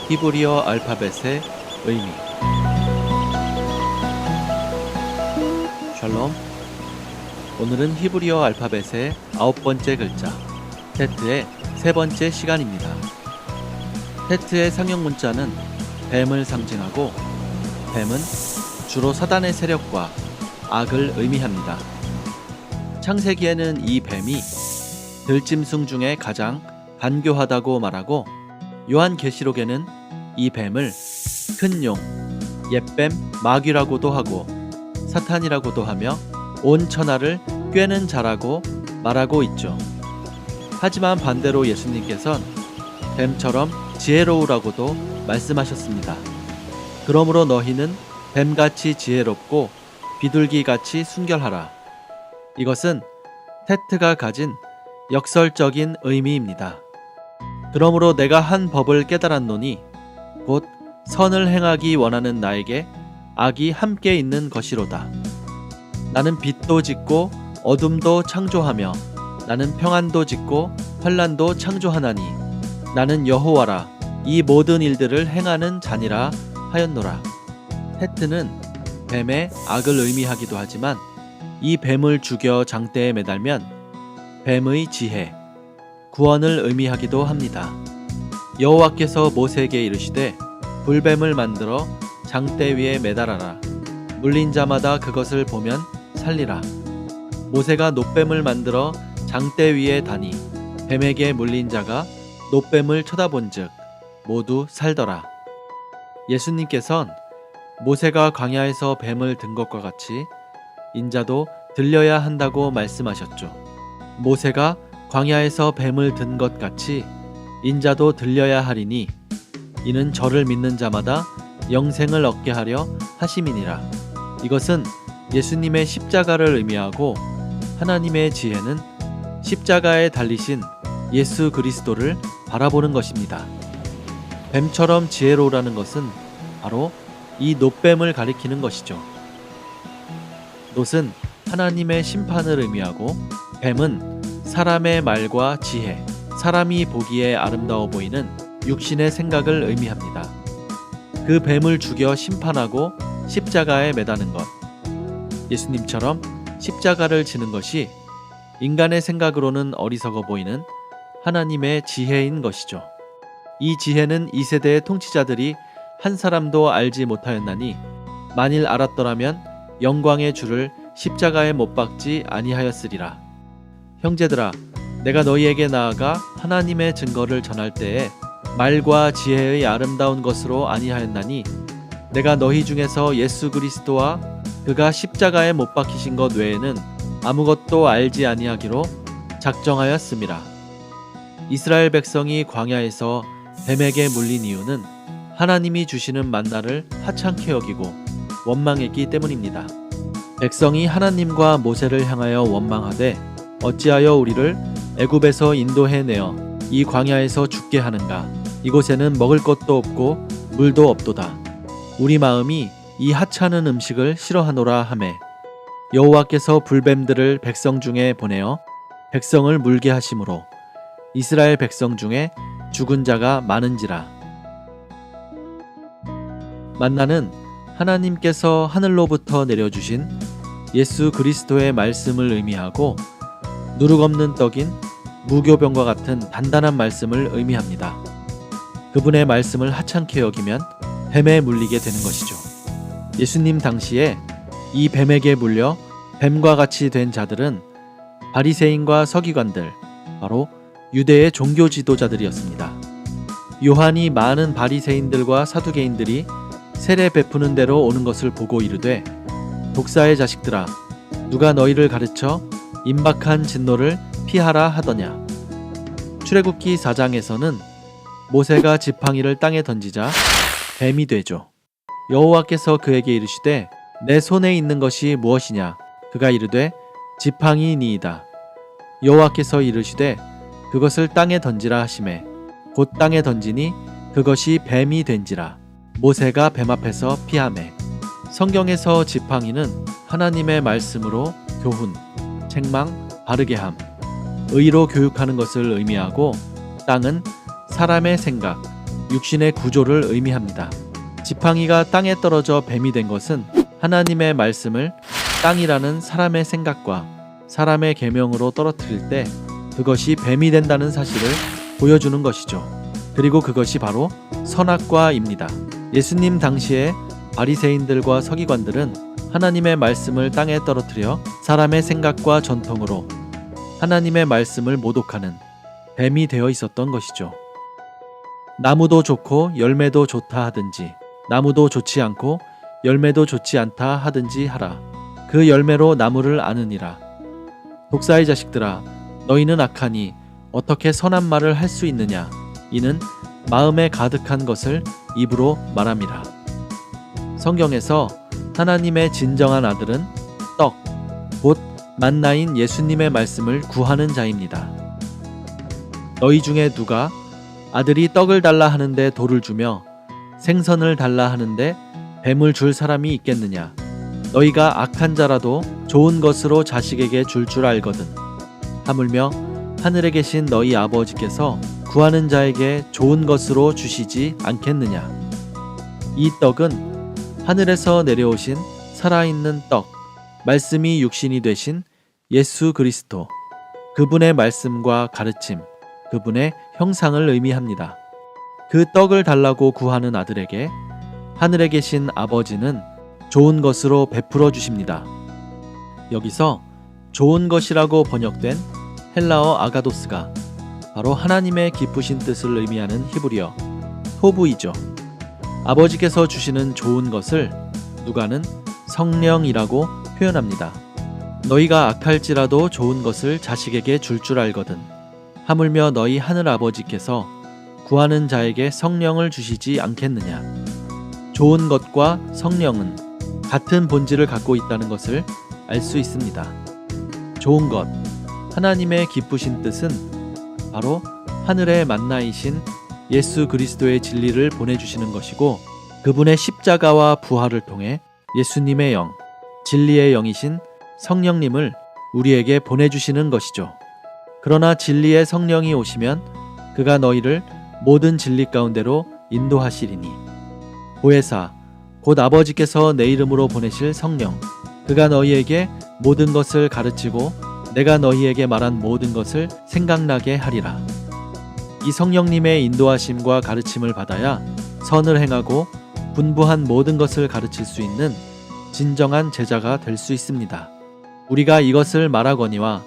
히브리어 알파벳의 의미. 샬롬. 오늘은 히브리어 알파벳의 9번째 글자 테트의 3번째 시간입니다. 테트의 상형 문자는 뱀을 상징하고, 뱀은 주로 사단의 세력과 악을 의미합니다. 창세기에는 이 뱀이 들짐승 중에 가장 간교하다고 말하고, 요한계시록에는 이 뱀을 큰 용, 옛뱀, 마귀라고도 하고 사탄이라고도 하며 온 천하를 꿰는 자라고 말하고 있죠. 하지만 반대로 예수님께선 뱀처럼 지혜로우라고도 말씀하셨습니다. 그러므로 너희는 뱀같이 지혜롭고 비둘기같이 순결하라. 이것은 테트가 가진 역설적인 의미입니다. 그러므로 내가 한 법을 깨달았노니 곧 선을 행하기 원하는 나에게 악이 함께 있는 것이로다. 나는 빛도 짓고 어둠도 창조하며 나는 평안도 짓고 환난도 창조하나니 나는 여호와라 이 모든 일들을 행하는 자니라 하였노라. 테트는 뱀의 악을 의미하기도 하지만 이 뱀을 죽여 장대에 매달면 뱀의 지혜, 구원을 의미하기도 합니다. 여호와께서 모세에게 이르시되 불뱀을 만들어 장대 위에 매달아라. 물린 자마다 그것을 보면 살리라. 모세가 놋뱀을 만들어 장대 위에 다니 뱀에게 물린 자가 놋뱀을 쳐다본즉 모두 살더라. 예수님께선 모세가 광야에서 뱀을 든 것과 같이 인자도 들려야 한다고 말씀하셨죠. 모세가 광야에서 뱀을 든 것 같이 인자도 들려야 하리니 이는 저를 믿는 자마다 영생을 얻게 하려 하심이니라. 이것은 예수님의 십자가를 의미하고, 하나님의 지혜는 십자가에 달리신 예수 그리스도를 바라보는 것입니다. 뱀처럼 지혜로우라는 것은 바로 이 놋뱀을 가리키는 것이죠. 놋은 하나님의 심판을 의미하고, 뱀은 사람의 말과 지혜, 사람이 보기에 아름다워 보이는 육신의 생각을 의미합니다. 그 뱀을 죽여 심판하고 십자가에 매다는 것, 예수님처럼 십자가를 지는 것이 인간의 생각으로는 어리석어 보이는 하나님의 지혜인 것이죠. 이 지혜는 이 세대의 통치자들이 한 사람도 알지 못하였나니 만일 알았더라면 영광의 주를 십자가에 못 박지 아니하였으리라. 형제들아, 내가 너희에게 나아가 하나님의 증거를 전할 때에 말과 지혜의 아름다운 것으로 아니하였나니 내가 너희 중에서 예수 그리스도와 그가 십자가에 못 박히신 것 외에는 아무것도 알지 아니하기로 작정하였음이라. 이스라엘 백성이 광야에서 뱀에게 물린 이유는 하나님이 주시는 만나를 하찮게 여기고 원망했기 때문입니다. 백성이 하나님과 모세를 향하여 원망하되 어찌하여 우리를 애굽에서 인도해내어 이 광야에서 죽게 하는가? 이곳에는 먹을 것도 없고 물도 없도다. 우리 마음이 이 하찮은 음식을 싫어하노라 하매 여호와께서 불뱀들을 백성 중에 보내어 백성을 물게 하심으로 이스라엘 백성 중에 죽은 자가 많은지라. 만나는 하나님께서 하늘로부터 내려주신 예수 그리스도의 말씀을 의미하고, 누룩 없는 떡인 무교병과 같은 단단한 말씀을 의미합니다. 그분의 말씀을 하찮게 여기면 뱀에 물리게 되는 것이죠. 예수님 당시에 이 뱀에게 물려 뱀과 같이 된 자들은 바리새인과 서기관들, 바로 유대의 종교 지도자들이었습니다. 요한이 많은 바리새인들과 사두개인들이 세례 베푸는 대로 오는 것을 보고 이르되, 독사의 자식들아, 누가 너희를 가르쳐 임박한 진노를 피하라 하더냐. 출애굽기 4장에서는 모세가 지팡이를 땅에 던지자 뱀이 되죠. 여호와께서 그에게 이르시되 내 손에 있는 것이 무엇이냐. 그가 이르되 지팡이니이다. 여호와께서 이르시되 그것을 땅에 던지라 하시매 곧 땅에 던지니 그것이 뱀이 된지라. 모세가 뱀 앞에서 피하매. 성경에서 지팡이는 하나님의 말씀으로 교훈, 책망, 바르게함, 의로 교육하는 것을 의미하고, 땅은 사람의 생각, 육신의 구조를 의미합니다. 지팡이가 땅에 떨어져 뱀이 된 것은 하나님의 말씀을 땅이라는 사람의 생각과 사람의 계명으로 떨어뜨릴 때 그것이 뱀이 된다는 사실을 보여주는 것이죠. 그리고 그것이 바로 선악과입니다. 예수님 당시에 바리새인들과 서기관들은 하나님의 말씀을 땅에 떨어뜨려 사람의 생각과 전통으로 하나님의 말씀을 모독하는 뱀이 되어 있었던 것이죠. 나무도 좋고 열매도 좋다 하든지 나무도 좋지 않고 열매도 좋지 않다 하든지 하라. 그 열매로 나무를 아느니라. 독사의 자식들아, 너희는 악하니 어떻게 선한 말을 할 수 있느냐? 이는 마음에 가득한 것을 입으로 말함이라. 성경에서 하나님의 진정한 아들은 떡, 곧 만나인 예수님의 말씀을 구하는 자입니다. 너희 중에 누가 아들이 떡을 달라 하는데 돌을 주며 생선을 달라 하는데 뱀을 줄 사람이 있겠느냐? 너희가 악한 자라도 좋은 것으로 자식에게 줄 알거든. 하물며 하늘에 계신 너희 아버지께서 구하는 자에게 좋은 것으로 주시지 않겠느냐? 이 떡은 하늘에서 내려오신 살아있는 떡, 말씀이 육신이 되신 예수 그리스도, 그분의 말씀과 가르침, 그분의 형상을 의미합니다. 그 떡을 달라고 구하는 아들에게 하늘에 계신 아버지는 좋은 것으로 베풀어 주십니다. 여기서 좋은 것이라고 번역된 헬라어 아가도스가 바로 하나님의 기쁘신 뜻을 의미하는 히브리어 토부이죠. 아버지께서 주시는 좋은 것을 누가는 성령이라고 표현합니다. 너희가 악할지라도 좋은 것을 자식에게 줄 알거든. 하물며 너희 하늘 아버지께서 구하는 자에게 성령을 주시지 않겠느냐. 좋은 것과 성령은 같은 본질을 갖고 있다는 것을 알 수 있습니다. 좋은 것, 하나님의 기쁘신 뜻은 바로 하늘의 만나이신 예수 그리스도의 진리를 보내주시는 것이고 그분의 십자가와 부활을 통해 예수님의 영, 진리의 영이신 성령님을 우리에게 보내주시는 것이죠. 그러나 진리의 성령이 오시면 그가 너희를 모든 진리 가운데로 인도하시리니 보혜사 곧 아버지께서 내 이름으로 보내실 성령 그가 너희에게 모든 것을 가르치고 내가 너희에게 말한 모든 것을 생각나게 하리라. 이 성령님의 인도하심과 가르침을 받아야 선을 행하고 분부한 모든 것을 가르칠 수 있는 진정한 제자가 될 수 있습니다. 우리가 이것을 말하거니와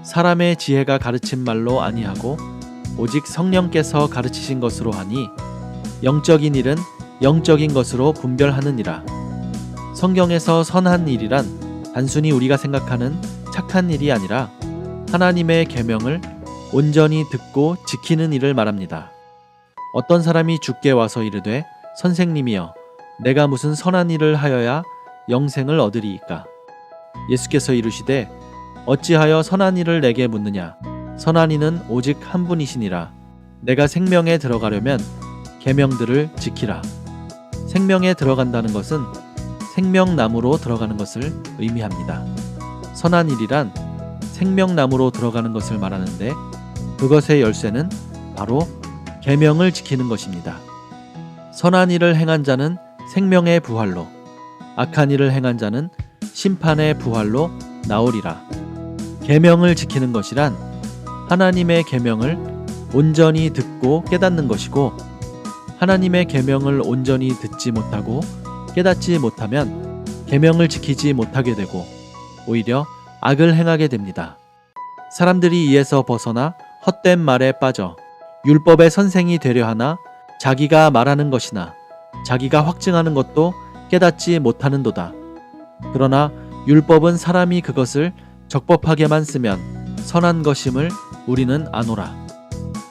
사람의 지혜가 가르친 말로 아니하고 오직 성령께서 가르치신 것으로 하니 영적인 일은 영적인 것으로 분별하느니라. 성경에서 선한 일이란 단순히 우리가 생각하는 착한 일이 아니라 하나님의 계명을 온전히 듣고 지키는 일을 말합니다. 어떤 사람이 주께 와서 이르되 선생님이여 내가 무슨 선한 일을 하여야 영생을 얻으리이까? 예수께서 이르시되 어찌하여 선한 일을 내게 묻느냐? 선한 이는 오직 한 분이시니라. 내가 생명에 들어가려면 계명들을 지키라. 생명에 들어간다는 것은 생명나무로 들어가는 것을 의미합니다. 선한 일이란 생명나무로 들어가는 것을 말하는데 그것의 열쇠는 바로 계명을 지키는 것입니다. 선한 일을 행한 자는 생명의 부활로, 악한 일을 행한 자는 심판의 부활로 나오리라. 계명을 지키는 것이란 하나님의 계명을 온전히 듣고 깨닫는 것이고 하나님의 계명을 온전히 듣지 못하고 깨닫지 못하면 계명을 지키지 못하게 되고 오히려 악을 행하게 됩니다. 사람들이 이에서 벗어나 헛된 말에 빠져 율법의 선생이 되려 하나 자기가 말하는 것이나 자기가 확증하는 것도 깨닫지 못하는도다. 그러나 율법은 사람이 그것을 적법하게만 쓰면 선한 것임을 우리는 아노라.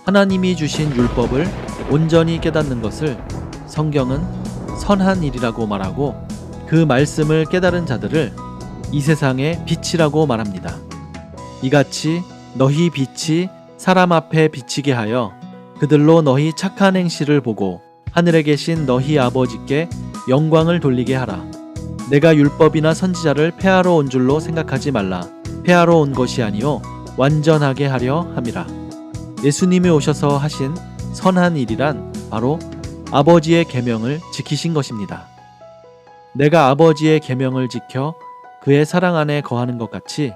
하나님이 주신 율법을 온전히 깨닫는 것을 성경은 선한 일이라고 말하고 그 말씀을 깨달은 자들을 이 세상의 빛이라고 말합니다. 이같이 너희 빛이 사람 앞에 비치게 하여 그들로 너희 착한 행실을 보고 하늘에 계신 너희 아버지께 영광을 돌리게 하라. 내가 율법이나 선지자를 폐하러 온 줄로 생각하지 말라. 폐하러 온 것이 아니요 완전하게 하려 함이라. 예수님이 오셔서 하신 선한 일이란 바로 아버지의 계명을 지키신 것입니다. 내가 아버지의 계명을 지켜 그의 사랑 안에 거하는 것 같이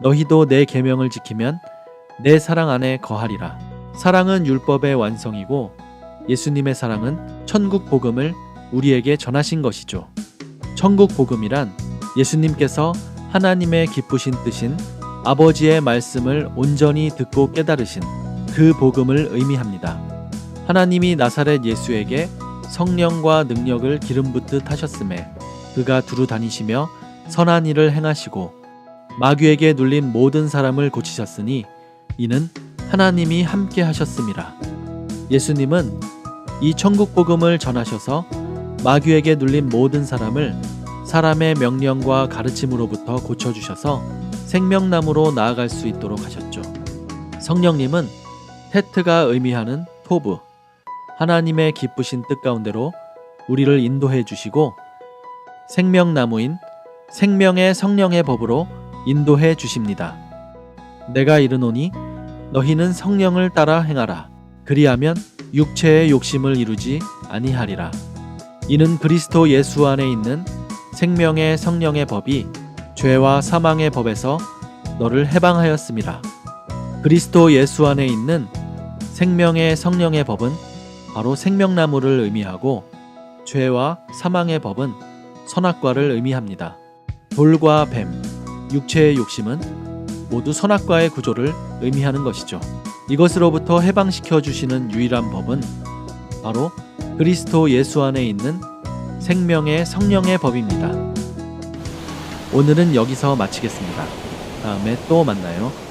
너희도 내 계명을 지키면 내 사랑 안에 거하리라. 사랑은 율법의 완성이고 예수님의 사랑은 천국 복음을 우리에게 전하신 것이죠. 천국 복음이란 예수님께서 하나님의 기쁘신 뜻인 아버지의 말씀을 온전히 듣고 깨달으신 그 복음을 의미합니다. 하나님이 나사렛 예수에게 성령과 능력을 기름 붓듯 하셨음에 그가 두루 다니시며 선한 일을 행하시고 마귀에게 눌린 모든 사람을 고치셨으니 이는 하나님이 함께 하셨음이라. 예수님은 이 천국 복음을 전하셔서 마귀에게 눌린 모든 사람을 사람의 명령과 가르침으로부터 고쳐주셔서 생명나무로 나아갈 수 있도록 하셨죠. 성령님은 테트가 의미하는 토브, 하나님의 기쁘신 뜻 가운데로 우리를 인도해 주시고 생명나무인 생명의 성령의 법으로 인도해 주십니다. 내가 이르노니 너희는 성령을 따라 행하라. 그리하면 육체의 욕심을 이루지 아니하리라. 이는 그리스도 예수 안에 있는 생명의 성령의 법이 죄와 사망의 법에서 너를 해방하였음이라. 그리스도 예수 안에 있는 생명의 성령의 법은 바로 생명나무를 의미하고 죄와 사망의 법은 선악과를 의미합니다. 돌과 뱀, 육체의 욕심은 모두 선악과의 구조를 의미하는 것이죠. 이것으로부터 해방시켜 주시는 유일한 법은 바로 그리스도 예수 안에 있는 생명의 성령의 법입니다. 오늘은 여기서 마치겠습니다. 다음에 또 만나요.